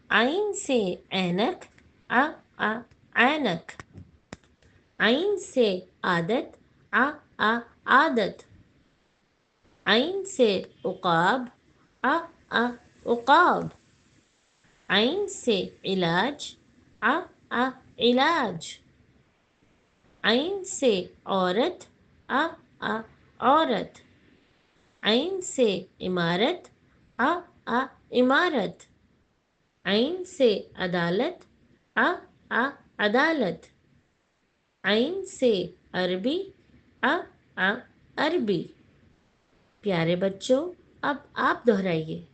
عین سے اینک، عینک. عین سے عادت، عادت. عین سے عقاب، عقاب. عین سے علاج، علاج. عین سے عورت، عورت. عین سے عمارت، عمارت. عین سے عدالت، عدالت. عین سے عربی، عربی. پیارے بچوں، اب آپ دہرائیے.